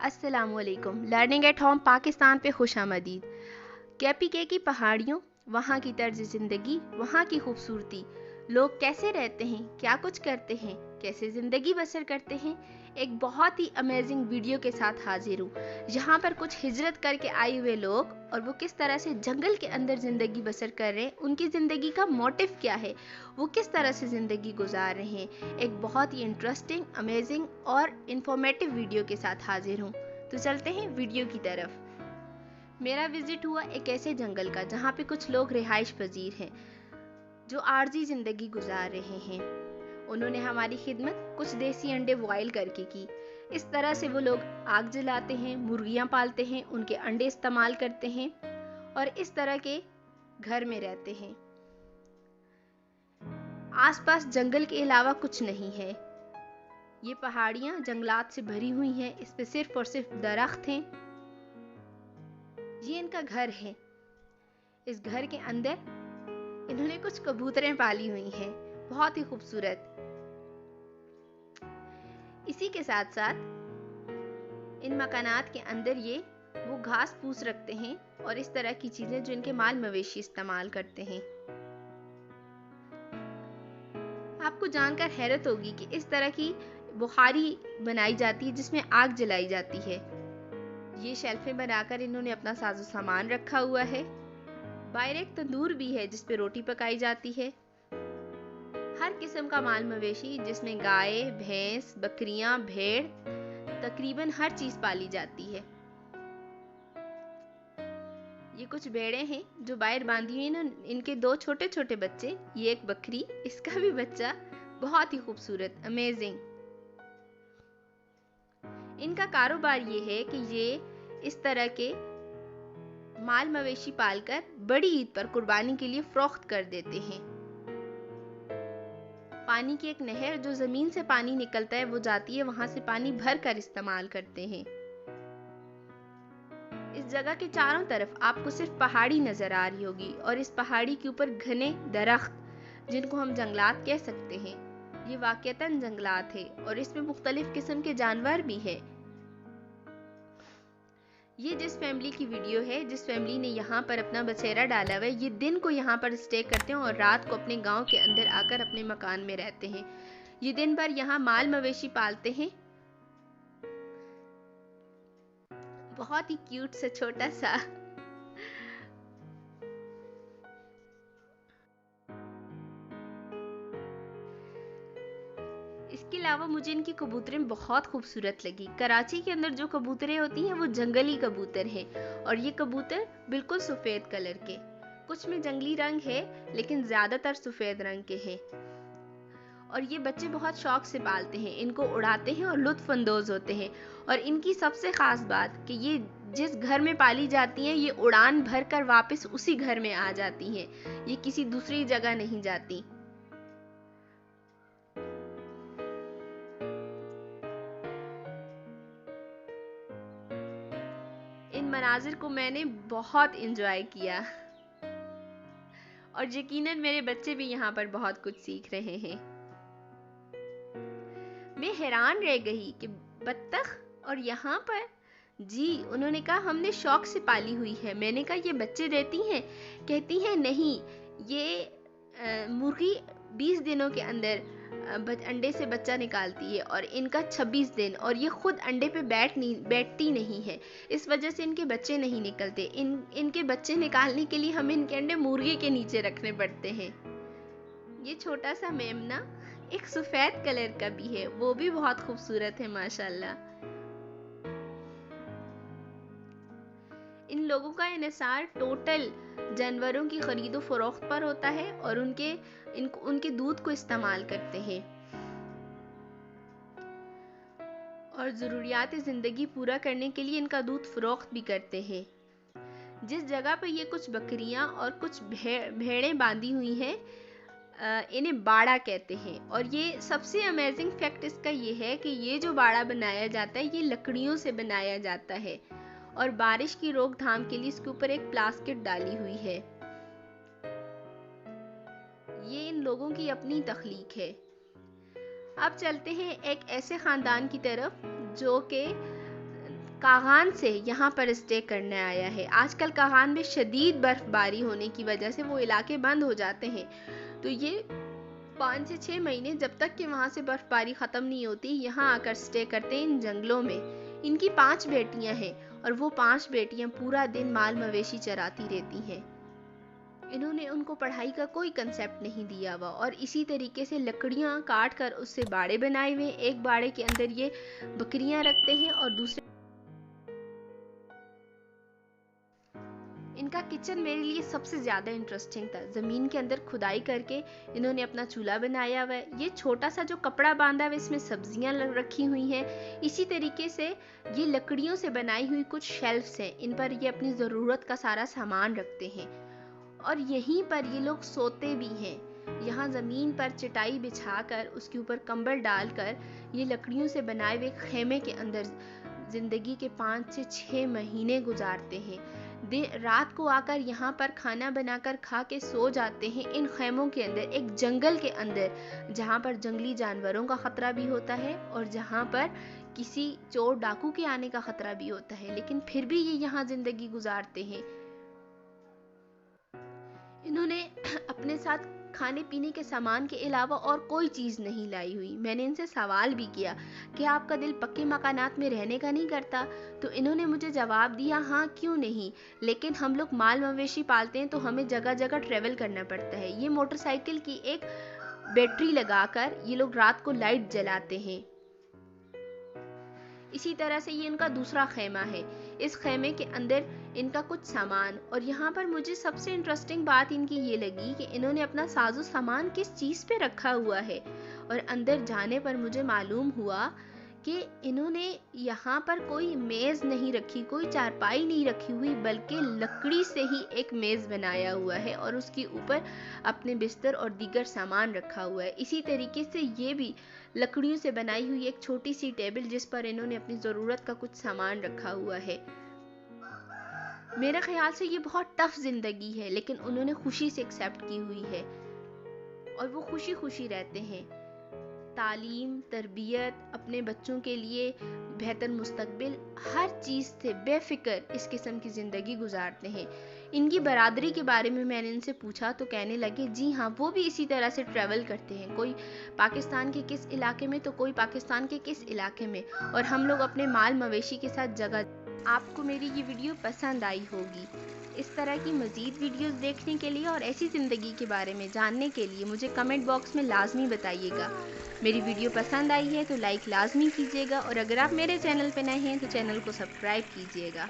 अस्सलामुअलैकुम। Learning at home Pakistan पे खुशामदीद। KPK की पहाड़ियों, वहाँ की तर्ज ज़िंदगी, वहाँ की खूबसूरती, लोग कैसे रहते हैं, क्या कुछ करते हैं, कैसे ज़िंदगी बसर करते हैं, एक बहुत ही अमेजिंग वीडियो के साथ हाजिर हूँ। यहाँ पर कुछ हिजरत करके आए हुए लोग और वो किस तरह से जंगल के अंदर ज़िंदगी बसर कर रहे हैं, उनकी ज़िंदगी का मोटिव क्या है, वो किस तरह से ज़िंदगी गुजार रहे हैं। एक बहुत ही इंटरेस्टिंग, अमेजिंग और इन्फॉर्मेटिव वीडियो के साथ हाजिर हूँ। तो चलते हैं वीडियो की तरफ। मेरा विजिट हुआ एक ऐसे जंगल का जहाँ पे कुछ लोग रिहाइश पजीर हैं जो आरजी ज़िंदगी गुजार रहे हैं। उन्होंने हमारी खिदमत कुछ देसी अंडे बॉयल करके की। इस तरह से वो लोग आग जलाते हैं, मुर्गियाँ पालते हैं, उनके अंडे इस्तेमाल करते हैं और इस तरह के घर में रहते हैं। आसपास जंगल के अलावा कुछ नहीं है। ये पहाड़ियाँ जंगलात से भरी हुई हैं, इस पे सिर्फ और सिर्फ दरख्त हैं। ये इनका घर है। इस घर के अंदर इन्होंने कुछ कबूतरें पाली हुई हैं, बहुत ही खूबसूरत। इसी के साथ साथ इन मकानात के अंदर ये वो घास फूस रखते हैं और इस तरह की चीजें जो इनके माल मवेशी इस्तेमाल करते हैं। आपको जानकर हैरत होगी कि इस तरह की बुखारी बनाई जाती है जिसमें आग जलाई जाती है। ये शेल्फें बनाकर इन्होंने अपना साजो सामान रखा हुआ है। बाहर एक तंदूर भी है जिस पे रोटी पकाई जाती है। हर किस्म का माल मवेशी जिसमें गाय, भैंस, बकरियां, भेड़, तकरीबन हर चीज पाली जाती है। ये कुछ भेड़े हैं जो बाहर बांधी हुई ना, इनके दो छोटे छोटे बच्चे, ये एक बकरी, इसका भी बच्चा, बहुत ही खूबसूरत, अमेजिंग। इनका कारोबार ये है कि ये इस तरह के माल मवेशी पालकर बड़ी ईद पर कुर्बानी के लिए फरोख्त कर देते हैं। पानी की एक नहर जो जमीन से पानी निकलता है वो जाती है, वहां से पानी भर कर इस्तेमाल करते हैं। इस जगह के चारों तरफ आपको सिर्फ पहाड़ी नजर आ रही होगी और इस पहाड़ी के ऊपर घने दरख्त, जिनको हम जंगलात कह सकते हैं। ये वाकईतन जंगलात है और इसमें मुख्तलिफ किस्म के जानवर भी है। ये जिस फैमिली की वीडियो है, जिस फैमिली ने यहाँ पर अपना बसेरा डाला हुआ है, ये दिन को यहाँ पर स्टे करते हैं और रात को अपने गांव के अंदर आकर अपने मकान में रहते हैं। ये दिन भर यहाँ माल मवेशी पालते हैं। बहुत ही क्यूट सा छोटा सा। इसके अलावा मुझे इनकी कबूतरें बहुत खूबसूरत लगी। कराची के अंदर जो कबूतरें होती हैं वो जंगली कबूतर हैं और ये कबूतर बिल्कुल सफेद कलर के, कुछ में जंगली रंग है लेकिन ज्यादातर सफेद रंग के हैं। और ये बच्चे बहुत शौक से पालते हैं, इनको उड़ाते हैं और लुत्फ अंदोज होते हैं। और इनकी सबसे खास बात कि ये जिस घर में पाली जाती हैं ये उड़ान भर कर वापस उसी घर में आ जाती हैं, ये किसी दूसरी जगह नहीं जाती। इन मनाजिर को मैंने बहुत इंजॉय किया और यकीनन मेरे बच्चे भी यहाँ पर बहुत कुछ सीख रहे हैं। मैं हैरान रह गई कि बत्तख और यहाँ पर जी, उन्होंने कहा हमने शौक से पाली हुई है। मैंने कहा ये बच्चे देती हैं? कहती हैं नहीं, ये मुर्गी 20 दिनों के अंदर अंडे से बच्चा निकालती है और इनका 26 दिन, और ये खुद अंडे पे बैठती नहीं है, इस वजह से इनके बच्चे नहीं निकलते। इनके बच्चे निकालने के लिए हमें इनके अंडे मुर्गी के नीचे रखने पड़ते हैं। ये छोटा सा मेमना एक सफेद कलर का भी है, वो भी बहुत खूबसूरत है माशाल्लाह। इन लोगों का इन्हिसार टोटल जानवरों की खरीदो फरोख्त पर होता है और उनके दूध को इस्तेमाल करते हैं और ज़रूरियात ज़िंदगी पूरा करने के लिए इनका दूध फरोख्त भी करते हैं। जिस जगह पर ये कुछ बकरियां और कुछ भेड़ें बांधी हुई हैं, इन्हें बाड़ा कहते हैं। और ये सबसे अमेजिंग फैक्ट इसका ये है कि ये जो बाड़ा बनाया जाता है ये लकड़ियों से बनाया जाता है और बारिश की रोकथाम के लिए इसके ऊपर एक प्लास्टिक डाली हुई है। ये इन लोगों की अपनी तख्लीक है। अब चलते हैं एक ऐसे खानदान की तरफ जो कि कागान से यहाँ पर स्टे करने आया है। आजकल कागान में शदीद बर्फबारी होने की वजह से वो इलाके बंद हो जाते हैं, तो ये 5 से 6 महीने जब तक कि वहाँ से बर्फबारी ख़त्म नहीं होती यहाँ आकर स्टे करते हैं इन जंगलों में। इनकी 5 बेटियां हैं और वो 5 बेटियां पूरा दिन माल मवेशी चराती रहती हैं। इन्होंने उनको पढ़ाई का कोई कंसेप्ट नहीं दिया हुआ और इसी तरीके से लकड़ियाँ काट कर उससे बाड़े बनाए हुए। एक बाड़े के अंदर ये बकरियां रखते हैं और दूसरे इनका किचन मेरे लिए सबसे ज़्यादा इंटरेस्टिंग था। ज़मीन के अंदर खुदाई करके इन्होंने अपना चूल्हा बनाया हुआ है। ये छोटा सा जो कपड़ा बांधा हुआ है इसमें सब्जियां रखी हुई हैं। इसी तरीके से ये लकड़ियों से बनाई हुई कुछ शेल्फ्स हैं, इन पर ये अपनी ज़रूरत का सारा सामान रखते हैं और यहीं पर ये लोग सोते भी हैं। यहाँ ज़मीन पर चटाई बिछाकर उसके ऊपर कंबल डालकर ये लकड़ियों से बनाए हुए खेमे के अंदर ज़िंदगी के 5 से 6 महीने गुजारते हैं। रात को आकर यहाँ पर खाना बनाकर खा के सो जाते हैं इन खेमों के अंदर, एक जंगल के अंदर जहाँ पर जंगली जानवरों का खतरा भी होता है और जहाँ पर किसी चोर डाकू के आने का खतरा भी होता है, लेकिन फिर भी ये यहाँ जिंदगी गुजारते हैं। इन्होंने अपने साथ खाने पीने के सामान के अलावा और कोई चीज़ नहीं लाई हुई। मैंने इनसे सवाल भी किया कि आपका दिल पक्के मकानात में रहने का नहीं करता, तो इन्होंने मुझे जवाब दिया हाँ क्यों नहीं, लेकिन हम लोग माल मवेशी पालते हैं तो हमें जगह जगह ट्रेवल करना पड़ता है। ये मोटरसाइकिल की एक बैटरी लगाकर ये लोग रात को लाइट जलाते हैं। इसी तरह से ये इनका दूसरा खेमा है। इस खेमे के अंदर इनका कुछ सामान, और यहाँ पर मुझे सबसे इंटरेस्टिंग बात इनकी ये लगी कि इन्होंने अपना साजो सामान किस चीज़ पे रखा हुआ है। और अंदर जाने पर मुझे मालूम हुआ कि इन्होंने यहाँ पर कोई मेज़ नहीं रखी, कोई चारपाई नहीं रखी हुई, बल्कि लकड़ी से ही एक मेज़ बनाया हुआ है और उसके ऊपर अपने बिस्तर और दीगर सामान रखा हुआ है। इसी तरीके से ये भी लकड़ियों से बनाई हुई एक छोटी सी टेबल जिस पर इन्होंने अपनी ज़रूरत का कुछ सामान रखा हुआ है। मेरे ख्याल से ये बहुत टफ जिंदगी है, लेकिन उन्होंने खुशी से एक्सेप्ट की हुई है और वो खुशी खुशी रहते हैं। तालीम, तरबियत, अपने बच्चों के लिए बेहतर मुस्तकबिल, हर चीज़ से बेफिक्र इस किस्म की ज़िंदगी गुजारते हैं। इनकी बरादरी के बारे में मैंने इनसे पूछा तो कहने लगे जी हाँ, वो भी इसी तरह से ट्रैवल करते हैं, कोई पाकिस्तान के किस इलाके में तो कोई पाकिस्तान के किस इलाके में, और हम लोग अपने माल मवेशी के साथ जगह। आपको मेरी ये वीडियो पसंद आई होगी। इस तरह की मज़ीद वीडियोस देखने के लिए और ऐसी ज़िंदगी के बारे में जानने के लिए मुझे कमेंट बॉक्स में लाजमी बताइएगा। मेरी वीडियो पसंद आई है तो लाइक लाजमी कीजिएगा और अगर आप मेरे चैनल पर नए हैं तो चैनल को सब्सक्राइब कीजिएगा।